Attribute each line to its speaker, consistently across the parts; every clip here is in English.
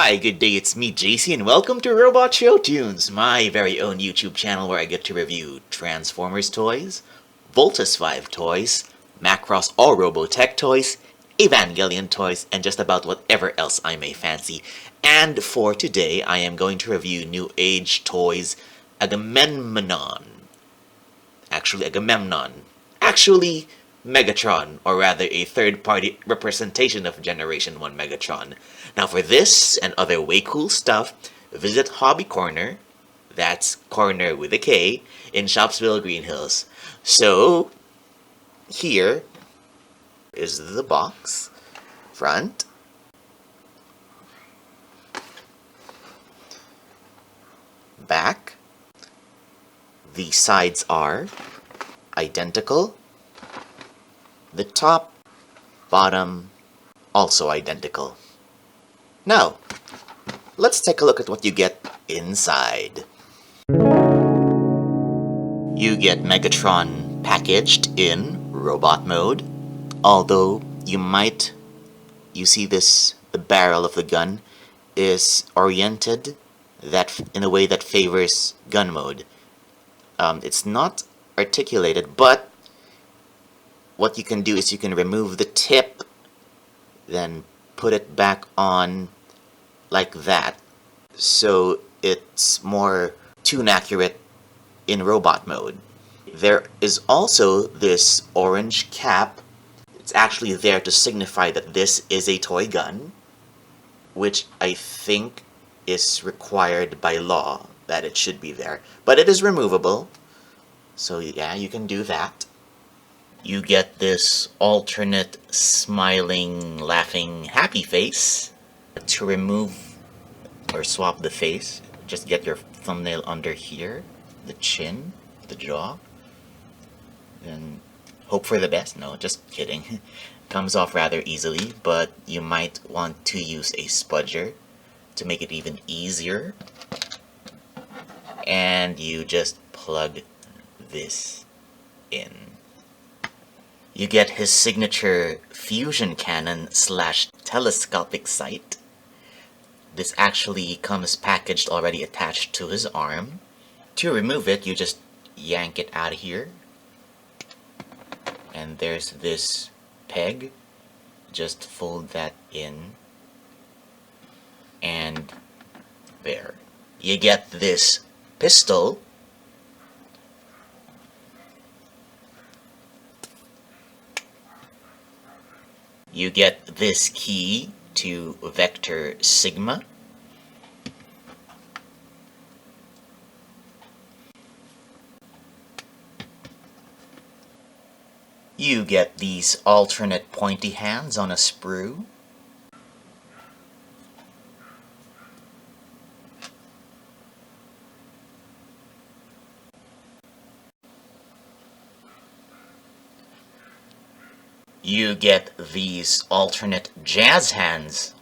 Speaker 1: Hi, good day, it's me, Jaycee, and welcome to Robot Show Tunes, my very own YouTube channel where I get to review Transformers toys, Voltus 5 toys, Macross or Robotech toys, Evangelion toys, and just about whatever else I may fancy. And for today, I am going to review New Age toys Agamenmnon. Actually, Megatron, or rather a third-party representation of Generation 1 Megatron. Now for this and other way cool stuff, visit Hobby Korner, that's Corner with a K, in Shoppesville, Greenhills. So, here is the box, front, back, the sides are identical, the top, bottom, also identical. Now, let's take a look at what you get inside. You get Megatron packaged in robot mode, although you see this, the barrel of the gun is oriented in a way that favors gun mode. It's not articulated, but what you can do is you can remove the tip, then put it back on like that, so it's more tune accurate in robot mode. There is also this orange cap. It's actually there to signify that this is a toy gun, which I think is required by law that it should be there, but it is removable, so yeah, you can do that. You get this alternate smiling, laughing, happy face. To remove or swap the face, just get your thumbnail under here, the chin, the jaw, and hope for the best. No, just kidding. Comes off rather easily, but you might want to use a spudger to make it even easier. And you just plug this in. You get his signature fusion cannon / telescopic sight. This actually comes packaged already attached to his arm. To remove it, you just yank it out of here. And there's this peg. Just fold that in. And there. You get this pistol. You get this key to Vector Sigma. You get these alternate pointy hands on a sprue. You get these alternate jazz hands,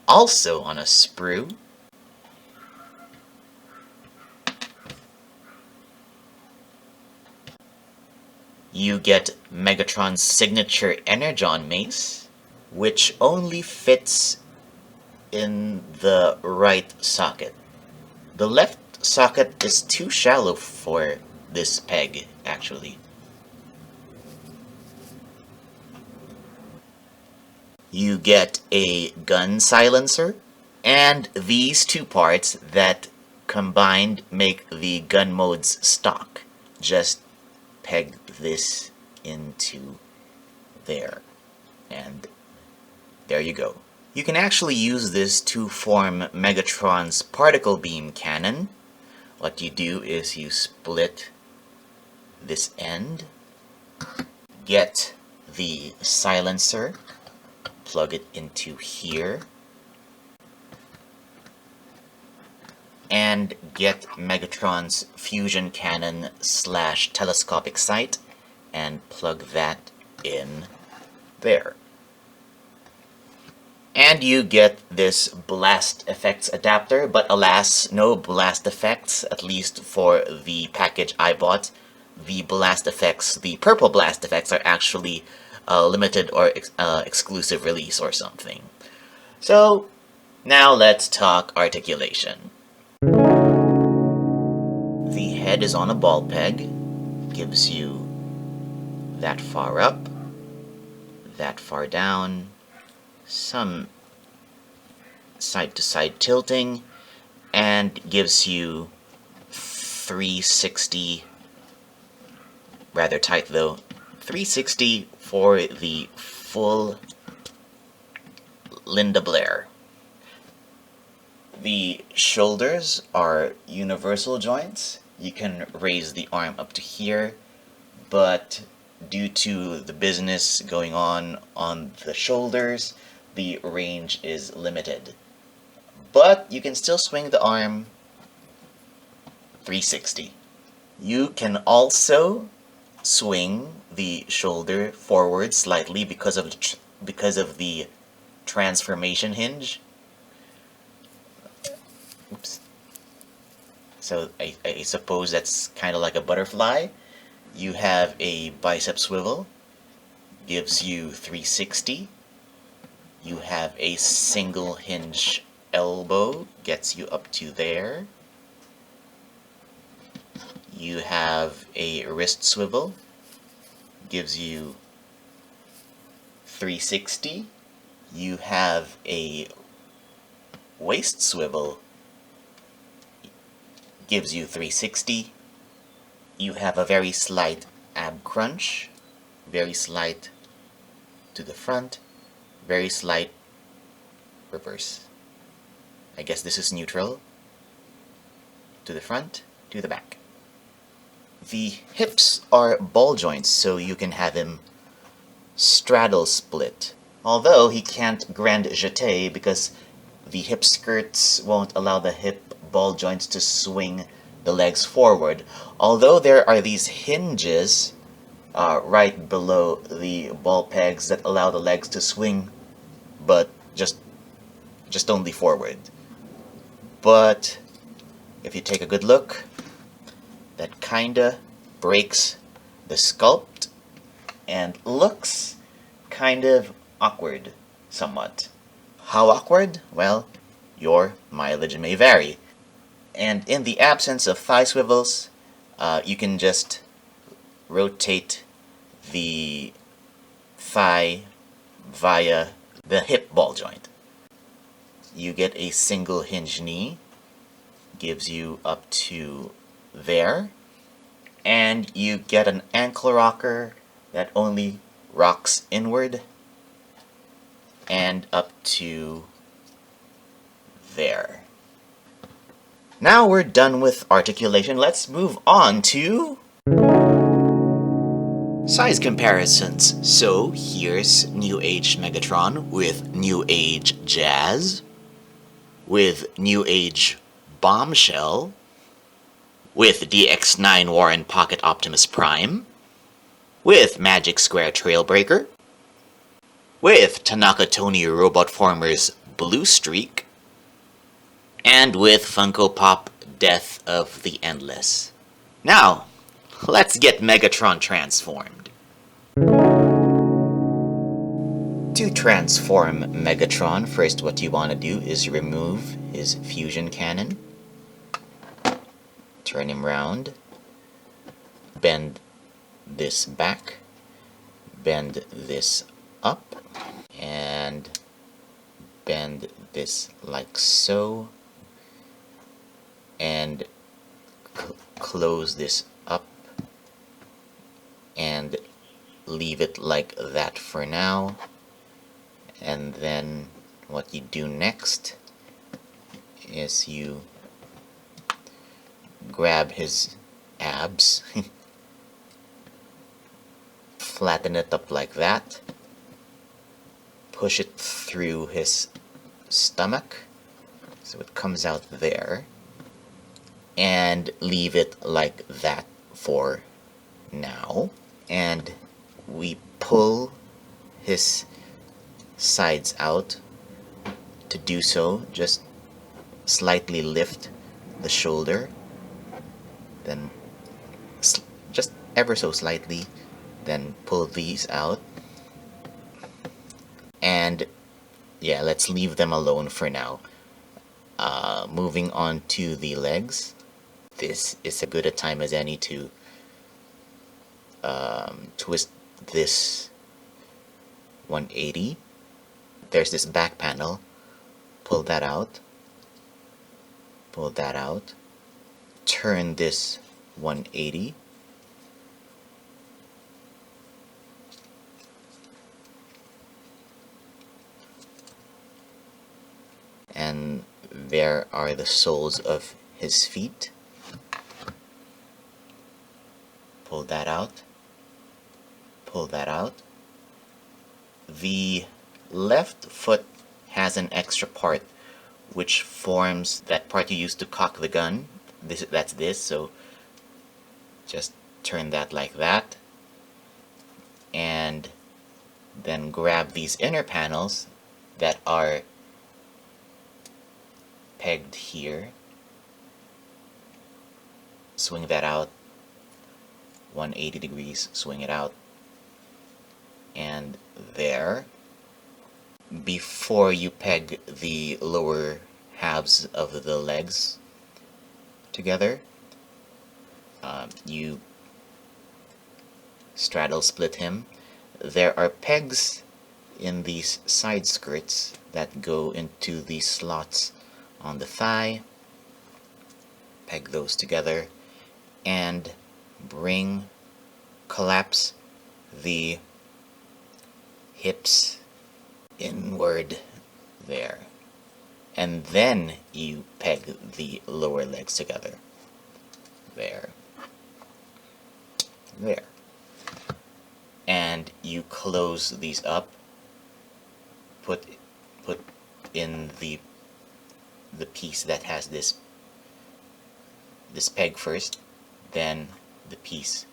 Speaker 1: also on a sprue. You get Megatron's signature Energon mace, which only fits in the right socket. The left socket is too shallow for this peg, actually. You get a gun silencer, and these two parts that combined make the gun mode's stock. Just peg this into there, and there you go. You can actually use this to form Megatron's particle beam cannon. What you do is you split this end, get the silencer, plug it into here, and get Megatron's fusion cannon / telescopic sight and plug that in there. And you get this blast effects adapter, but alas, no blast effects, at least for the package I bought. The blast effects, the purple blast effects, are actually limited or exclusive release or something. So Now let's talk articulation. The head is on a ball peg, gives you that far up, that far down, some side-to-side tilting, and gives you 360, rather tight though, 360 for the full Linda Blair. The shoulders are universal joints. You can raise the arm up to here, but due to the business going on the shoulders, the range is limited. But you can still swing the arm 360. You can also swing the shoulder forward slightly because of the transformation hinge. Oops. So I suppose that's kind of like a butterfly. You have a bicep swivel, gives you 360. You have a single hinge elbow, gets you up to there. You have a wrist swivel, gives you 360. You have a waist swivel, gives you 360. You have a very slight ab crunch, very slight to the front, very slight reverse. I guess this is neutral. To the front, to the back. The hips are ball joints, so you can have him straddle split. Although he can't grand jeté because the hip skirts won't allow the hip ball joints to swing the legs forward. Although there are these hinges right below the ball pegs that allow the legs to swing, but just only forward. But if you take a good look, that kinda breaks the sculpt and looks kind of awkward, somewhat. How awkward? Well, your mileage may vary. And in the absence of thigh swivels, you can just rotate the thigh via the hip ball joint. You get a single hinge knee, gives you up to there, and you get an ankle rocker that only rocks inward and up to there. Now we're done with articulation. Let's move on to size comparisons. So here's New Age Megatron with New Age Jazz, with New Age Bombshell, with DX9 Warren Pocket Optimus Prime, with Magic Square Trailbreaker, with Tanaka Tony Robot Formers Blue Streak, and with Funko Pop Death of the Endless. Now, let's get Megatron transformed. To transform Megatron, first what you want to do is remove his fusion cannon. Turn him round. Bend this back. Bend this up. And bend this like so. And close this up. And leave it like that for now. And then what you do next is you grab his abs, flatten it up like that, push it through his stomach so it comes out there, and leave it like that for now. And we pull his sides out. To do so, just slightly lift the shoulder, then just ever so slightly, then pull these out. And yeah, let's leave them alone for now. Moving on to the legs. This is as good a time as any to twist this 180. There's this back panel. Pull that out. Pull that out. Turn this 180. And there are the soles of his feet. Pull that out. Pull that out. The left foot has an extra part which forms that part you used to cock the gun. That's this, so just turn that like that. And then grab these inner panels that are pegged here. Swing that out 180 degrees, swing it out, and there. Before you peg the lower halves of the legs together, you straddle split him. There are pegs in these side skirts that go into these slots on the thigh. Peg those together and collapse the hips inward there, and then you peg the lower legs together there, and you close these up. Put in the piece that has this peg first, then the piece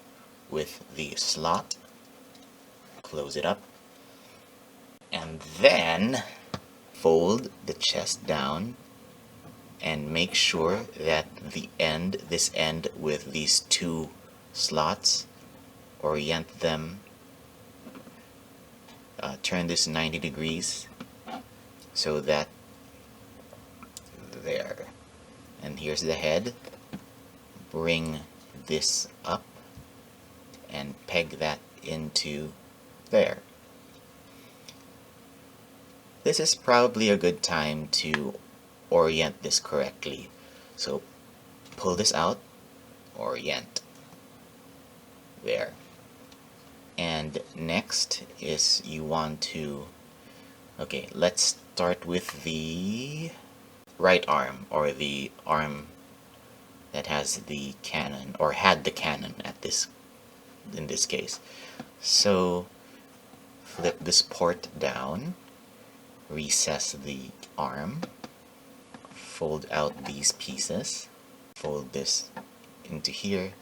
Speaker 1: with the slot. Close it up, and then fold the chest down and make sure that this end with these two slots, orient them, turn this 90 degrees so that there. And here's the head. Bring this up and peg that into there. This is probably a good time to orient this correctly. So pull this out, orient there. And next is you want to, okay, let's start with the right arm, or the arm that has the cannon, or had the cannon in this case. So flip this port down, recess the arm, fold out these pieces, fold this into here,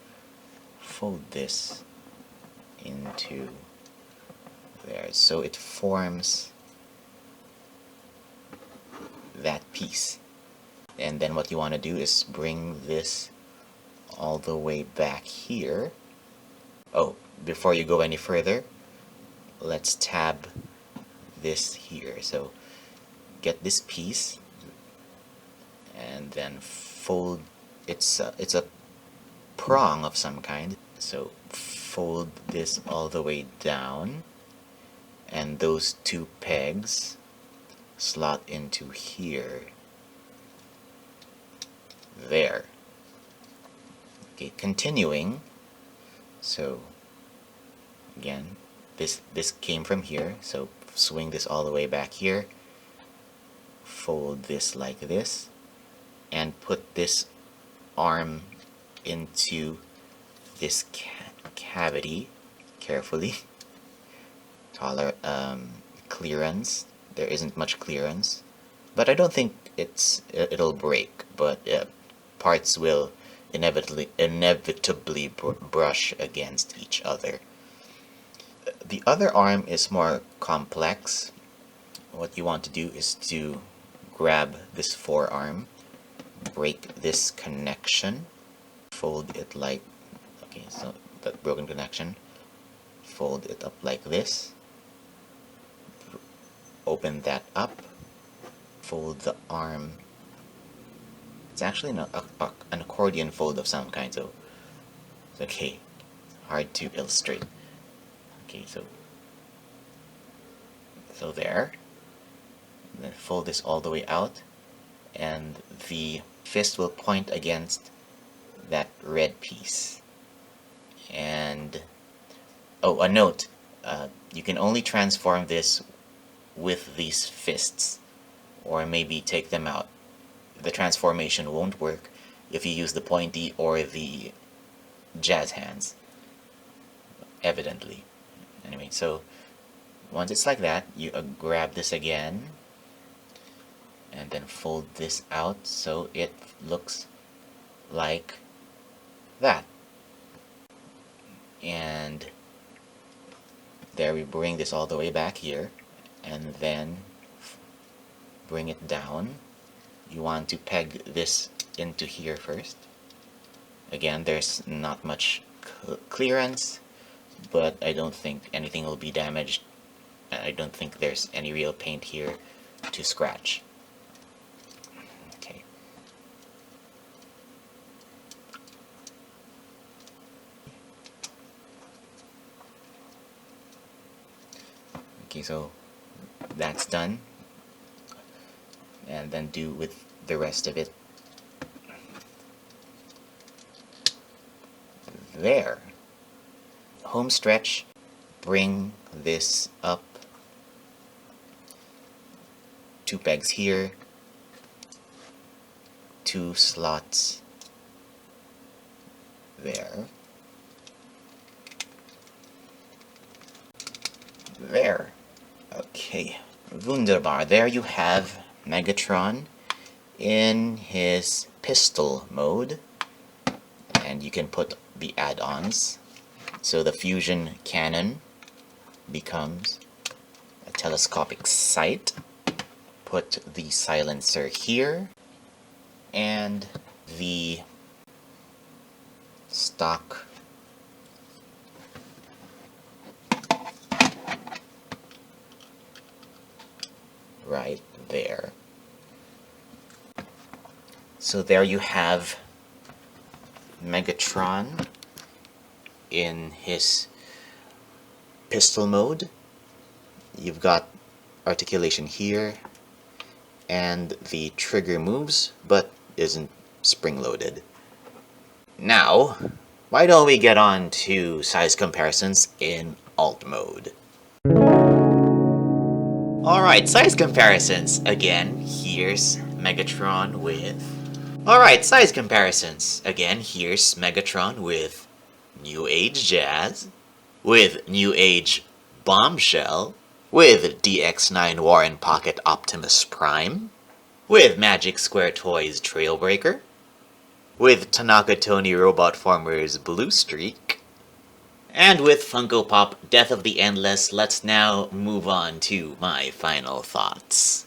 Speaker 1: fold this into there, so it forms that piece. And then what you want to do is bring this all the way back here. Oh, before you go any further, let's tab this here. So get this piece and then fold. It's a prong of some kind, so fold this all the way down, and those two pegs slot into here. There. Okay, continuing. So again, this came from here, so swing this all the way back here, fold this like this, and put this arm into this cavity carefully. Clearance. There isn't much clearance, but I don't think it'll break, but parts will inevitably brush against each other. The other arm is more complex. What you want to do is to grab this forearm, break this connection, fold it like, okay, so that broken connection, fold it up like this, open that up, fold the arm It's actually an accordion fold of some kind, so it's okay. Hard to illustrate. Okay, so there. And then fold this all the way out, and the fist will point against that red piece. And oh, a note, you can only transform this with these fists, or maybe take them out. The transformation won't work if you use the pointy or the jazz hands, evidently. Anyway, so once it's like that, you grab this again and then fold this out so it looks like that. And there, we bring this all the way back here, and then bring it down. You want to peg this into here first. Again, there's not much clearance, but I don't think anything will be damaged. I don't think there's any real paint here to scratch. Okay. Okay, so that's done. And then do with the rest of it. There. Home stretch. Bring this up. 2 pegs here. 2 slots there. There. Okay. Wunderbar. There you have Megatron in his pistol mode, and you can put the add-ons. So the fusion cannon becomes a telescopic sight. Put the silencer here, and the stock right there. So there you have Megatron in his pistol mode. You've got articulation here, and the trigger moves, but isn't spring-loaded. Now, why don't we get on to size comparisons in alt mode? Alright, size comparisons. Again, here's Megatron with... Alright, size comparisons. Again, here's Megatron with New Age Jazz, with New Age Bombshell, with DX9 Warren Pocket Optimus Prime, with Magic Square Toys Trailbreaker, with Tanaka Tony Robot Former's Blue Streak, and with Funko Pop Death of the Endless. Let's now move on to my final thoughts.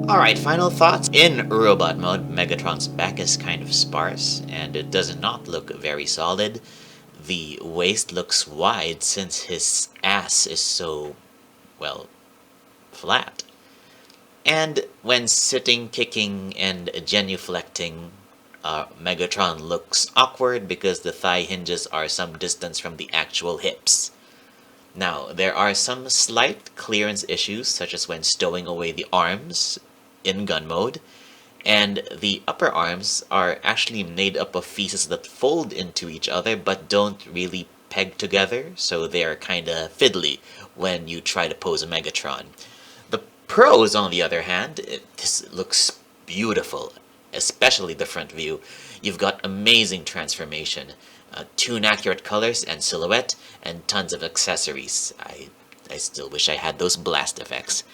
Speaker 1: Alright, final thoughts. In robot mode, Megatron's back is kind of sparse, and it does not look very solid. The waist looks wide since his ass is so, well, flat. And when sitting, kicking, and genuflecting, Megatron looks awkward because the thigh hinges are some distance from the actual hips. Now, there are some slight clearance issues, such as when stowing away the arms in gun mode, and the upper arms are actually made up of pieces that fold into each other but don't really peg together, so they are kinda fiddly when you try to pose a Megatron. The pros, on the other hand, this looks beautiful, especially the front view. You've got amazing transformation, tune-accurate colors and silhouette, and tons of accessories. I still wish I had those blast effects.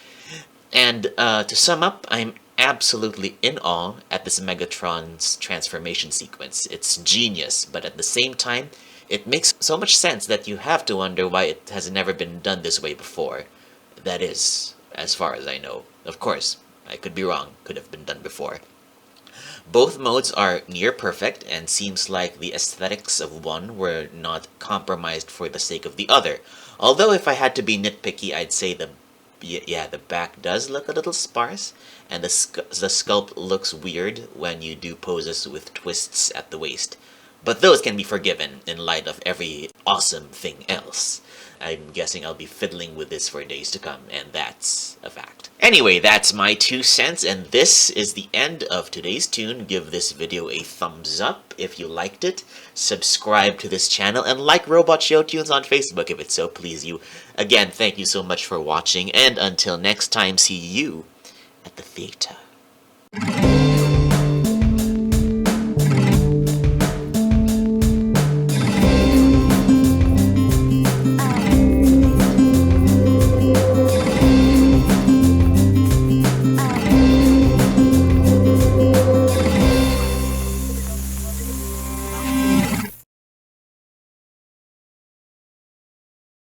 Speaker 1: And to sum up, I'm absolutely in awe at this Megatron's transformation sequence. It's genius, but at the same time, it makes so much sense that you have to wonder why it has never been done this way before. That is, as far as I know. Of course, I could be wrong, could have been done before. Both modes are near perfect, and seems like the aesthetics of one were not compromised for the sake of the other. Although if I had to be nitpicky, I'd say the yeah, the back does look a little sparse, and the sculpt looks weird when you do poses with twists at the waist. But those can be forgiven in light of every awesome thing else. I'm guessing I'll be fiddling with this for days to come, and that's a fact. Anyway, that's my 2 cents, and this is the end of today's tune. Give this video a thumbs up if you liked it, subscribe to this channel, and like Robot Show Tunes on Facebook if it so please you. Again, thank you so much for watching, and until next time, see you at the theater.